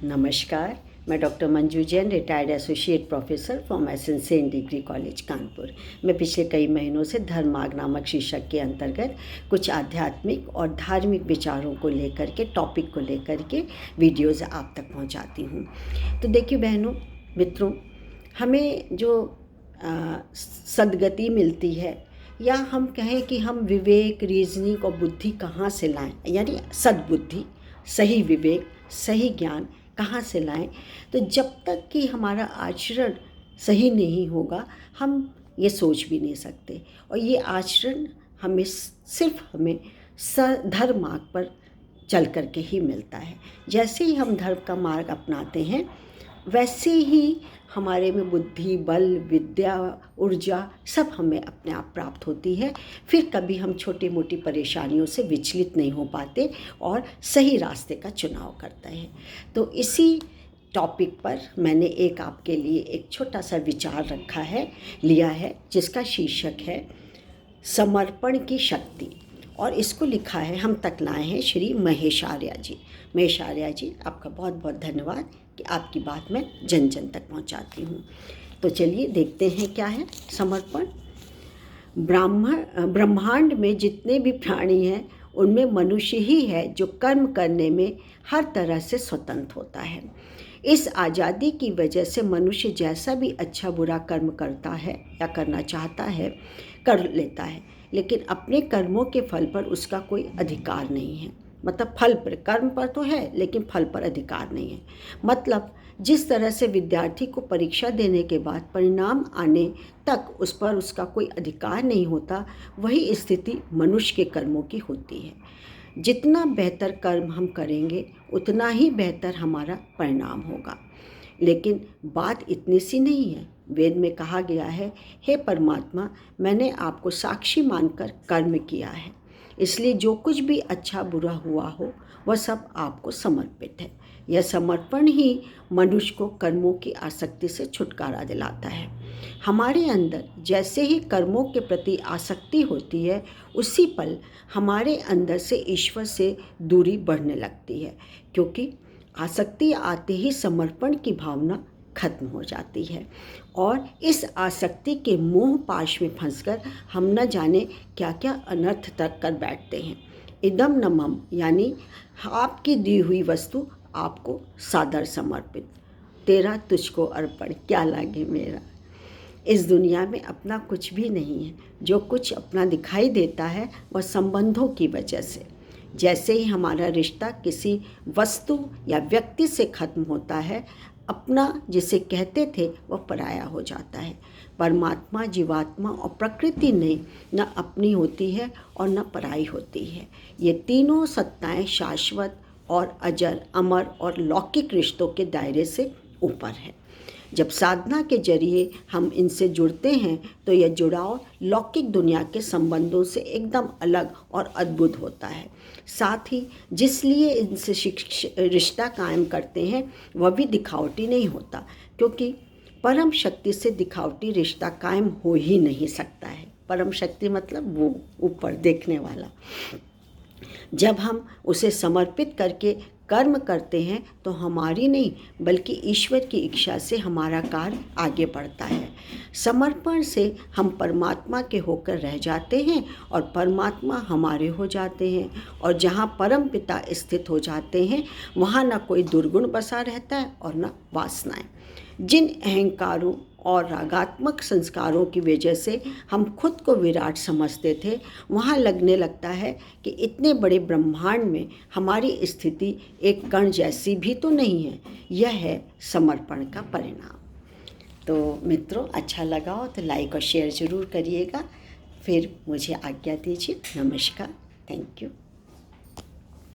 नमस्कार, मैं doctor Manju Jain, retired associate professor from SN degree college Kanpur. मैं पिछले कई महीनों से धर्मार्ग नामक शीर्षक के अंतर्गत कुछ आध्यात्मिक और धार्मिक विचारों को लेकर के, टॉपिक को लेकर के वीडियोज़ आप तक पहुंचाती हूं। तो देखिए बहनों, मित्रों, हमें जो सद्गति मिलती है, या हम कहें कि हम विवेक, रीजनिंग और बुद्धि कहाँ से लाएं, यानी सद्बुद्धि, सही विवेक, सही ज्ञान कहाँ से लाएं। तो जब तक कि हमारा आचरण सही नहीं होगा, हम ये सोच भी नहीं सकते। और ये आचरण हमें धर्म मार्ग पर चल कर के ही मिलता है। जैसे ही हम धर्म का मार्ग अपनाते हैं, वैसे ही हमारे में बुद्धि, बल, विद्या, ऊर्जा सब हमें अपने आप प्राप्त होती है। फिर कभी हम छोटी मोटी परेशानियों से विचलित नहीं हो पाते और सही रास्ते का चुनाव करते हैं। तो इसी टॉपिक पर मैंने आपके लिए एक छोटा सा विचार लिया है, जिसका शीर्षक है समर्पण की शक्ति। और इसको लिखा है, हम तक लाए हैं श्री महेश आर्या जी। महेश आर्या जी, आपका बहुत बहुत धन्यवाद कि आपकी बात मैं जन जन तक पहुंचाती हूं। तो चलिए देखते हैं क्या है समर्पण। ब्रह्मांड में जितने भी प्राणी हैं, उनमें मनुष्य ही है जो कर्म करने में हर तरह से स्वतंत्र होता है। इस आज़ादी की वजह से मनुष्य जैसा भी अच्छा बुरा कर्म करता है या करना चाहता है, कर लेता है, लेकिन अपने कर्मों के फल पर उसका कोई अधिकार नहीं है। मतलब फल पर, कर्म पर तो है लेकिन फल पर अधिकार नहीं है। मतलब जिस तरह से विद्यार्थी को परीक्षा देने के बाद परिणाम आने तक उस पर उसका कोई अधिकार नहीं होता, वही स्थिति मनुष्य के कर्मों की होती है। जितना बेहतर कर्म हम करेंगे, उतना ही बेहतर हमारा परिणाम होगा। लेकिन बात इतनी सी नहीं है। वेद में कहा गया है, हे परमात्मा, मैंने आपको साक्षी मानकर कर्म किया है, इसलिए जो कुछ भी अच्छा बुरा हुआ हो वह सब आपको समर्पित है। यह समर्पण ही मनुष्य को कर्मों की आसक्ति से छुटकारा दिलाता है। हमारे अंदर जैसे ही कर्मों के प्रति आसक्ति होती है, उसी पल हमारे अंदर से ईश्वर से दूरी बढ़ने लगती है, क्योंकि आसक्ति आते ही समर्पण की भावना खत्म हो जाती है। और इस आसक्ति के मोह पाश में फंसकर हम न जाने क्या क्या अनर्थ तक कर बैठते हैं। इदम न मम, यानी आपकी दी हुई वस्तु आपको सादर समर्पित, तेरा तुझको अर्पण, क्या लागे मेरा। इस दुनिया में अपना कुछ भी नहीं है। जो कुछ अपना दिखाई देता है वह संबंधों की वजह से। जैसे ही हमारा रिश्ता किसी वस्तु या व्यक्ति से खत्म होता है, अपना जिसे कहते थे वह पराया हो जाता है। परमात्मा, जीवात्मा और प्रकृति ने न अपनी होती है और न पराई होती है। ये तीनों सत्ताएं शाश्वत और अजर, अमर और लौकिक रिश्तों के दायरे से ऊपर है। जब साधना के जरिए हम इनसे जुड़ते हैं, तो यह जुड़ाव लौकिक दुनिया के संबंधों से एकदम अलग और अद्भुत होता है। साथ ही जिसलिए इनसे रिश्ता कायम करते हैं, वह भी दिखावटी नहीं होता, क्योंकि परम शक्ति से दिखावटी रिश्ता कायम हो ही नहीं सकता है। परम शक्ति मतलब वो ऊपर देखने वाला। जब हम उसे समर्पित करके कर्म करते हैं, तो हमारी नहीं बल्कि ईश्वर की इच्छा से हमारा कार्य आगे बढ़ता है। समर्पण से हम परमात्मा के होकर रह जाते हैं और परमात्मा हमारे हो जाते हैं। और जहाँ परम पिता स्थित हो जाते हैं, वहाँ न कोई दुर्गुण बसा रहता है और न वासनाएं। जिन अहंकारों और रागात्मक संस्कारों की वजह से हम खुद को विराट समझते थे, वहाँ लगने लगता है कि इतने बड़े ब्रह्मांड में हमारी स्थिति एक कण जैसी भी तो नहीं है। यह है समर्पण का परिणाम। तो मित्रों, अच्छा लगा हो तो लाइक और शेयर ज़रूर करिएगा। फिर मुझे आज्ञा दीजिए। नमस्कार। Thank you.